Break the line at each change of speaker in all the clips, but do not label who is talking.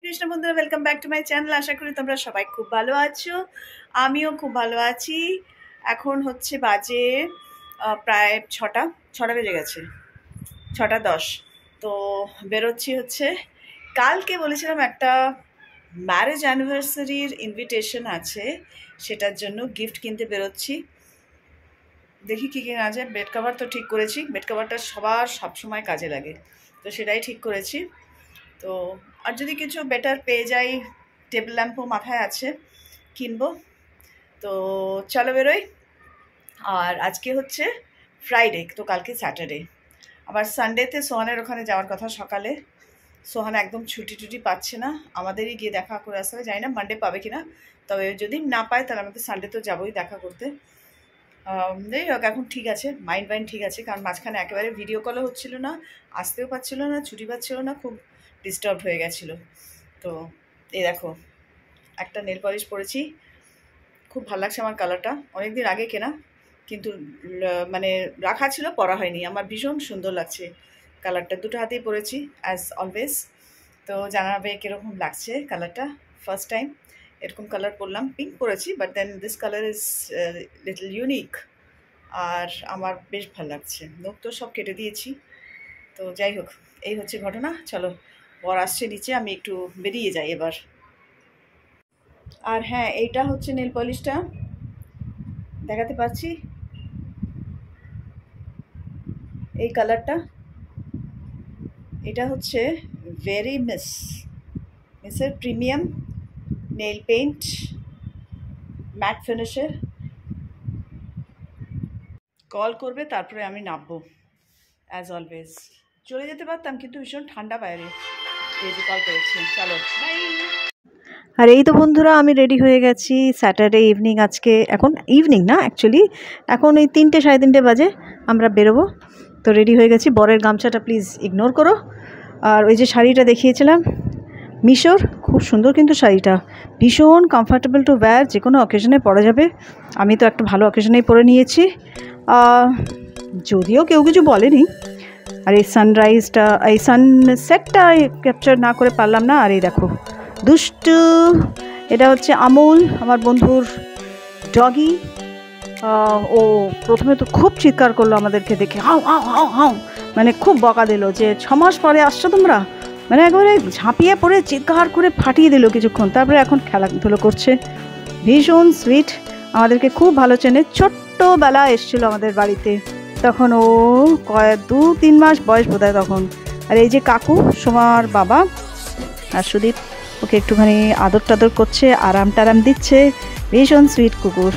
কৃষ্ণ বন্ধুরা, welcome back to my channel. আশা করি তোমরা সবাই খুব ভালো আছো, আমিও খুব ভালো আছি। এখন হচ্ছে বাজে প্রায় ছটা বেজে গেছে, 6:10। তো বেরোচ্ছি হচ্ছে, কালকে বলেছিলাম একটা ম্যারেজ অ্যানিভার্সারির ইনভিটেশন আছে, সেটার জন্য গিফট কিনতে বেরোচ্ছি। দেখি কী কেনা যায়। বেড কভার তো ঠিক করেছি, বেড কভারটা সবসময় কাজে লাগে, তো সেটাই ঠিক করেছি। তো আর যদি কিছু বেটার পেয়ে যাই, টেবিল ল্যাম্পও মাথায় আছে, কিনবো। তো চলো বেরোই। আর আজকে হচ্ছে ফ্রাইডে, তো কালকে স্যাটারডে, আবার সানডেতে সোহানের ওখানে যাওয়ার কথা সকালে। সোহান একদম ছুটি পাচ্ছে না, আমাদেরই গিয়ে দেখা করে আসতে হবে। জানি না মানডে পাবে কিনা, তবে যদি না পায় তাহলে আমাদের সানডে তো যাবোই দেখা করতে। যাই হোক, এখন ঠিক আছে, মাইন্ড ঠিক আছে, কারণ মাঝখানে একেবারে ভিডিও কলও হচ্ছিল না, আসতেও পারছিল না, ছুটি পাচ্ছিল না, খুব ডিস্টার্ব হয়ে গেছিলো। তো এই দেখো, একটা নেল পলিশ পরেছি, খুব ভালো লাগছে আমার কালারটা, অনেকদিন আগে কেনা, কিন্তু মানে রাখা ছিল, পরা হয়নি। আমার ভীষণ সুন্দর লাগছে কালারটা, দুটো হাতেই পরেছি অ্যাজ অলওয়েজ। তো জানাবে কীরকম লাগছে কালারটা। ফার্স্ট টাইম এরকম কালার পরলাম, পিঙ্ক পরেছি, but then this colour is little unique, আর আমার বেশ ভালো লাগছে। নখ তো সব কেটে দিয়েছি। তো যাই হোক, এই হচ্ছে ঘটনা। চলো, বর আসছে নিচে, আমি একটু বেরিয়ে যাই এবার। আর হ্যাঁ, এইটা হচ্ছে নেল পলিশটা, দেখাতে পাচ্ছি এই কালারটা। এটা হচ্ছে ভেরি মিসের প্রিমিয়াম নেল পেইন্ট, ম্যাট ফিনিশের। কল করবে, তারপরে আমি নামবো অ্যাজ অলওয়েজ। চলে যেতে পারতাম, কিন্তু ভীষণ ঠান্ডা বাইরে, এই যে কল করেছি। চলো বাই। আর এই তো বন্ধুরা, আমি রেডি হয়ে গেছি। স্যাটারডে ইভিনিং আজকে, এখন ইভিনিং না অ্যাকচুয়ালি, এখন ওই 3টে 3:30 বাজে, আমরা বেরোবো। তো রেডি হয়ে গেছি। বরের গামছাটা প্লিজ ইগনোর করো। আর ওই যে শাড়িটা দেখিয়েছিলাম মিশোর, খুব সুন্দর কিন্তু শাড়িটা, ভীষণ কমফর্টেবল টু ওয়্যার, যে কোনো অকেশনে পরা যাবে। আমি তো একটা ভালো অকেশনেই পরে নিয়েছি, যদিও কেউ কিছু বলেনি। আর এই সানরাইজটা, এই সানসেটটা ক্যাপচার না করে পারলাম না। আর এই দেখো দুষ্টু, এটা হচ্ছে আমুল, আমার বন্ধুর ডগি। ও প্রথমে তো খুব চিৎকার করলো আমাদেরকে দেখে, হাও হাও হাও হাও, মানে খুব বকা দিল যে 6 মাস পরে আসছো তোমরা, মানে একেবারে ঝাঁপিয়ে পড়ে চিৎকার করে ফাটিয়ে দিল কিছুক্ষণ। তারপরে এখন খেলাধুলো করছে, ভীষণ সুইট, আমাদেরকে খুব ভালো চেনে। ছোট্টবেলা এসেছিলো আমাদের বাড়িতে, তখন ও 2-3 মাস বয়স বোধহয় তখন। আর এই যে কাকু, সোমার বাবা, আর সুদীপ ওকে একটুখানি আদর টাদর করছে, আরাম টারাম দিচ্ছে, ভীষণ সুইট কুকুর।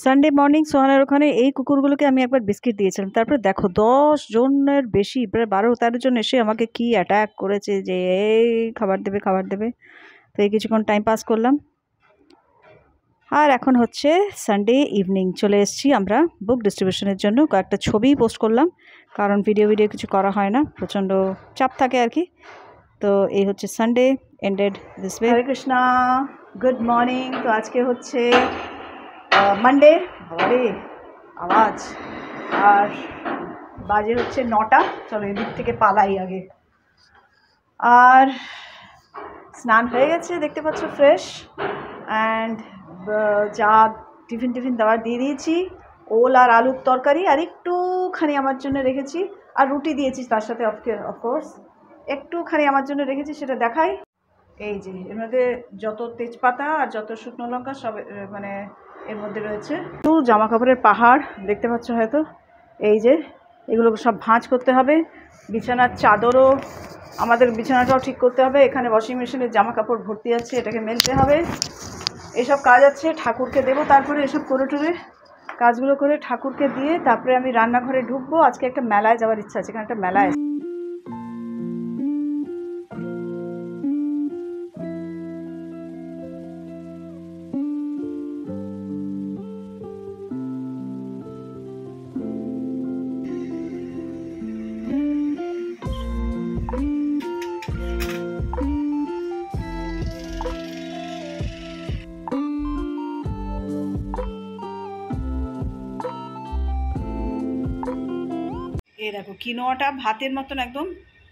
সানডে মর্নিং সোহানের ওখানে এই কুকুরগুলোকে আমি একবার বিস্কিট দিয়েছিলাম, তারপরে দেখো 10 জনের বেশি, প্রায় 12-13 জন এসে আমাকে কি অ্যাটাক করেছে যে এই খাবার দেবে। তো এই কিছুক্ষণ টাইম পাস করলাম। আর এখন হচ্ছে সানডে ইভিনিং, চলে এসেছি আমরা বুক ডিস্ট্রিবিউশনের জন্য। কয়েকটা ছবি পোস্ট করলাম, কারণ ভিডিও কিছু করা হয় না, প্রচণ্ড চাপ থাকে আর কি। তো এই হচ্ছে Sunday ended this way. Hare Krishna, good morning. তো আজকে হচ্ছে মানডে, বাবারে আওয়াজ, আর বাজে হচ্ছে 9টা। চলো এদিক থেকে পালাই আগে। আর স্নান হয়ে গেছে, দেখতে পাচ্ছ, ফ্রেশ। অ্যান্ড যা টিফিন দেওয়ার দিয়ে দিয়েছি, ওল আর আলুর তরকারি, আর একটুখানি আমার জন্য রেখেছি, আর রুটি দিয়েছি তার সাথে, অফকোর্স একটুখানি আমার জন্য রেখেছি, সেটা দেখাই। এই যে এর মধ্যে যত তেজপাতা আর যত শুকনো লঙ্কা সব মানে এর মধ্যে রয়েছে। তো জামা কাপড়ের পাহাড় দেখতে পাচ্ছ হয়তো, এই যে এগুলো সব ভাঁজ করতে হবে। বিছানার চাদরও, আমাদের বিছানাটাও ঠিক করতে হবে। এখানে ওয়াশিং মেশিনের জামা কাপড় ভর্তি আছে, এটাকে মেলতে হবে। এসব কাজ আছে, ঠাকুরকে দেবো। তারপরে এসব করে কাজগুলো করে ঠাকুরকে দিয়ে তারপরে আমি রান্নাঘরে ঢুকবো। আজকে একটা মেলায় যাওয়ার ইচ্ছা আছে, এখানে একটা মেলায়। এই দেখো কিনোয়াটা ভাতের মতন একদম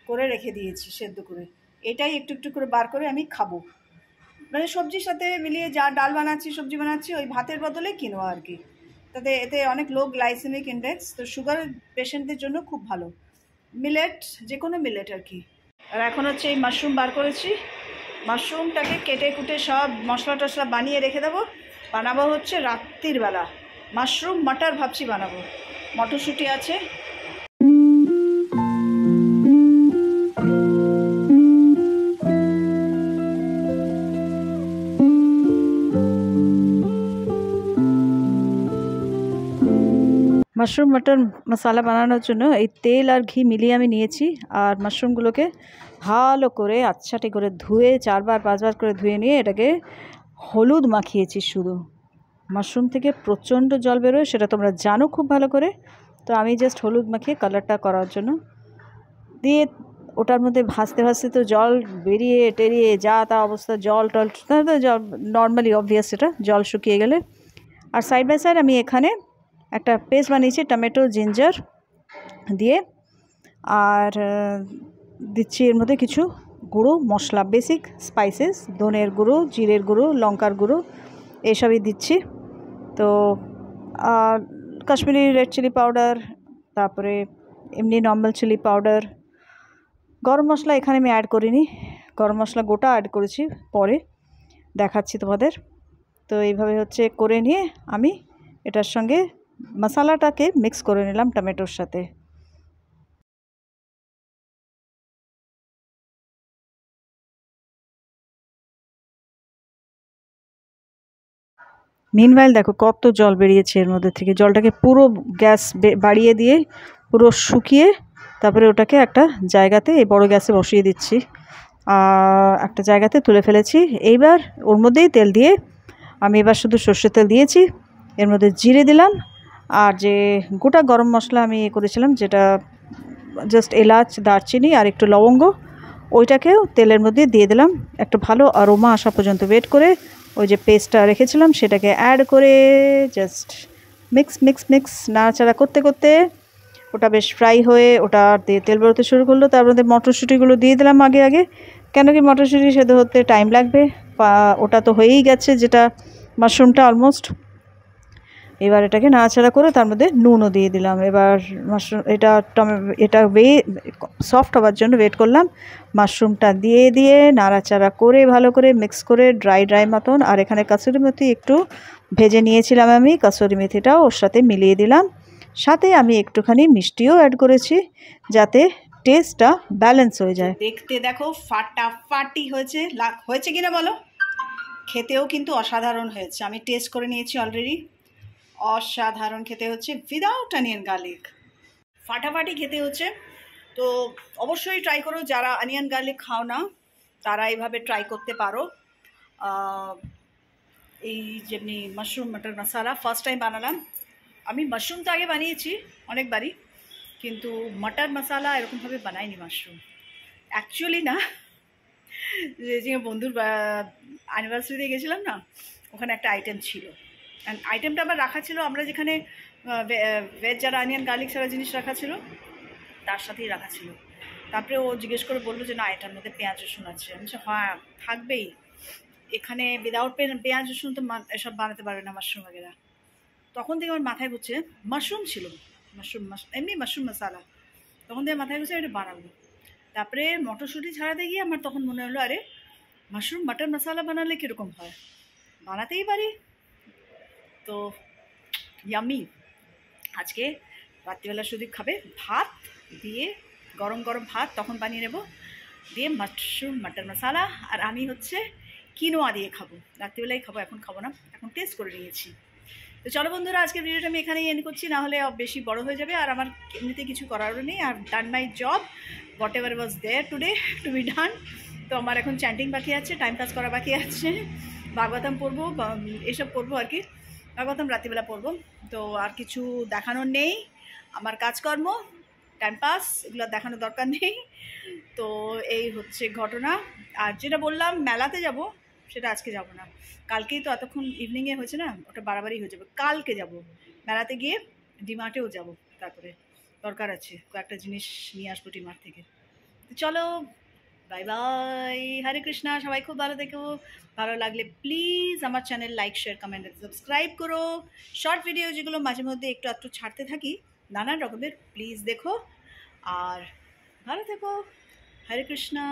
করে রেখে দিয়েছি সেদ্ধ করে। এটাই একটু একটু করে বার করে আমি খাবো, মানে সবজির সাথে মিলিয়ে যা ডাল বানাচ্ছি সবজি বানাচ্ছি ওই ভাতের বদলে কিনোয়া আর কি। তাতে এতে অনেক লো গ্লাইসেমিক ইন্ডেক্স, তো সুগার পেশেন্টদের জন্য খুব ভালো। মিলেট, যে কোনো মিলেট আর কি। আর এখন হচ্ছে এই মাশরুম বার করেছি, মাশরুমটাকে কেটে কুটে সব মশলা টশলা বানিয়ে রেখে দেবো। বানাবো হচ্ছে রাত্রির বেলা মাশরুম মাটার ভাবছি বানাবো। মটরশুঁটি আছে, মাশরুম মটর মশলা বানানোর জন্য এই তেল আর ঘি মিলিয়ে আমি নিয়েছি। আর মাশরুমগুলোকে ভালো করে আচ্ছাটি করে ধুয়ে 4-5 বার করে ধুয়ে নিয়ে এটাকে হলুদ মাখিয়েছি শুধু। মাশরুম থেকে প্রচণ্ড জল বেরোয়, সেটা তোমরা জানো খুব ভালো করে। তো আমি জাস্ট হলুদ মাখিয়ে কালারটা করার জন্য দিয়ে ওটার মধ্যে ভাজতে ভাজতে তো জল বেরিয়ে টেরিয়ে যা তা অবস্থা, জল টল জল নর্মালি অবভিয়াস, এটা জল শুকিয়ে গেলে। আর সাইড বাই সাইড আমি এখানে একটা পেস্ট বানিয়েছি টমেটো জিঞ্জার দিয়ে। আর দিচ্ছি এর মধ্যে কিছু গুঁড়ো মশলা, বেসিক স্পাইসেস, ধনের গুঁড়ো, জিরের গুঁড়ো, লঙ্কার গুঁড়ো, এইসবই দিচ্ছি। তো কাশ্মীরি রেড চিলি পাউডার, তারপরে এমনি নর্মাল চিলি পাউডার, গরম মশলা এখানে আমি অ্যাড করিনি, গরম মশলা গোটা অ্যাড করেছি, পরে দেখাচ্ছি তোমাদের। তো এইভাবে হচ্ছে করে নিয়ে আমি এটার সঙ্গে মশলাটাকে মিক্স করে নিলাম টমেটোর সাথে। মিনওয়াইল দেখো কত জল বেরিয়েছে এর মধ্যে থেকে। জলটাকে পুরো গ্যাস বাড়িয়ে দিয়ে পুরো শুকিয়ে তারপরে ওটাকে একটা জায়গাতে, এই বড় গ্যাসে বসিয়ে দিচ্ছি, একটা জায়গাতে তুলে ফেলেছি। এইবার ওর মধ্যেই তেল দিয়ে আমি এবার শুধু সর্ষের তেল দিয়েছি, এর মধ্যে জিরে দিলাম, আর যে গোটা গরম মশলা আমি করেছিলাম, যেটা জাস্ট এলাচ, দারচিনি আর একটু লবঙ্গ, ওইটাকেও তেলের মধ্যে দিয়ে দিলাম। একটা ভালো অ্যারোমা আসা পর্যন্ত ওয়েট করে ওই যে পেস্টটা রেখেছিলাম সেটাকে অ্যাড করে জাস্ট মিক্স মিক্স মিক্স নাড়াচাড়া করতে করতে ওটা বেশ ফ্রাই হয়ে ওটা দিয়ে তেল বেরোতে শুরু করলো। তার মধ্যে মটরশুঁটিগুলো দিয়ে দিলাম আগে আগে, কেন কি মটরশুঁটি সেদ্ধ হতে টাইম লাগবে, ওটা তো হয়েই গেছে যেটা মাশরুমটা অলমোস্ট। এবার এটাকে নাড়াচাড়া করে তার মধ্যে নুনও দিয়ে দিলাম। এবার মাশরুম এটা সফট হওয়ার জন্য ওয়েট করলাম। মাশরুমটা দিয়ে দিয়ে নাড়াচাড়া করে ভালো করে মিক্স করে ড্রাই মতন। আর এখানে কাসুরি মেথি একটু ভেজে নিয়েছিলাম আমি, কাসুরি মেথিটাও ওর সাথে মিলিয়ে দিলাম। সাথে আমি একটুখানি মিষ্টিও অ্যাড করেছি যাতে টেস্টটা ব্যালেন্স হয়ে যায়। দেখতে দেখো ফাটাফাটি হয়েছে, হয়েছে কিনা বলো। খেতেও কিন্তু অসাধারণ হয়েছে, আমি টেস্ট করে নিয়েছি অলরেডি। অসাধারণ খেতে হচ্ছে উইদাউট অনিয়ন গার্লিক, ফাটাফাটি খেতে হচ্ছে। তো অবশ্যই ট্রাই করো, যারা অনিয়ন গার্লিক খাও না তারা এইভাবে ট্রাই করতে পারো। এই যেমনি মাশরুম মটর মশলা ফার্স্ট টাইম বানালাম আমি। মাশরুম তো আগে বানিয়েছি অনেকবারই, কিন্তু মটর মশলা এরকমভাবে বানাইনি মাশরুম। অ্যাকচুয়ালি না, যে বন্ধুর অ্যানিভার্সারিতে গেছিলাম না, ওখানে একটা আইটেম ছিল, আইটেমটা আবার রাখা ছিল আমরা যেখানে ভেজ যারা অনিয়ন গার্লিক ছাড়া জিনিস রাখা ছিল তার সাথেই রাখা ছিল। তারপরে ও জিজ্ঞেস করে বললো যে না এটার মধ্যে পেঁয়াজ রসুন আছে। আমি বলছি হ্যাঁ থাকবেই, এখানে উইদাউট পেঁয়াজ রসুন তো এসব বানাতে পারবে না মাশরুম বগেরা। তখন থেকে আমার মাথায় ঘুরছে, মাশরুম ছিল, এমনি মাশরুম মশলা, তখন থেকে মাথায় ঘুরছে এটা বানাবো। তারপরে মটরশুঁটি ছাড়াতে গিয়ে আমার তখন মনে হলো আরে মাশরুম মটর মশলা বানালে কীরকম হয়, বানাতেই পারি। তো ইয়ামি, আজকে রাত্রিবেলা শুধু খাবে ভাত দিয়ে, গরম গরম ভাত তখন বানিয়ে নেব, দিয়ে মাশরুম মটর মশলা। আর আমি হচ্ছে কিনোয়া দিয়ে খাবো, রাত্রিবেলাই খাবো, এখন খাবো না, এখন টেস্ট করে নিয়েছি। তো চলো বন্ধুরা, আজকের ভিডিওটা আমি এখানেই এন্ড করছি, নাহলে বেশি বড় হয়ে যাবে। আর আমার এমনিতে কিছু করারও নেই, আর done my job, whatever was there today to be done. তো আমার এখন চ্যান্টিং বাকি আছে, টাইম পাস করা বাকি আছে, ভাগবতম পড়বো, এসব পড়বো আর কি। ভাগবতম রাত্রিবেলা পড়বো। তো আর কিছু দেখানোর নেই, আমার কাজকর্ম, টাইম পাস, এগুলো দেখানোর দরকার নেই। তো এই হচ্ছে ঘটনা। আর যেটা বললাম মেলাতে যাব, সেটা আজকে যাব না, কালকেই তো এতক্ষণ ইভিনিংয়ে হয়েছে না, ওটা বাড়াবাড়ি হয়ে যাবে। কালকে যাব মেলাতে, গিয়ে ডিমার্টেও যাব তারপরে। দরকার আছে, কয়েকটা জিনিস নিয়ে আসবো ডিমার্ট থেকে। তো চলো, বাই বাই, হরে কৃষ্ণা, সবাই খুব ভালো থেকো। ভালো লাগলে প্লিজ আমার channel like share comment subscribe করো। শর্ট ভিডিও যেগুলো মাঝে মধ্যে একটু একটু ছাড়তে থাকি নানান রকমের, প্লিজ দেখো। আর ভালো থেকো, হরে কৃষ্ণা।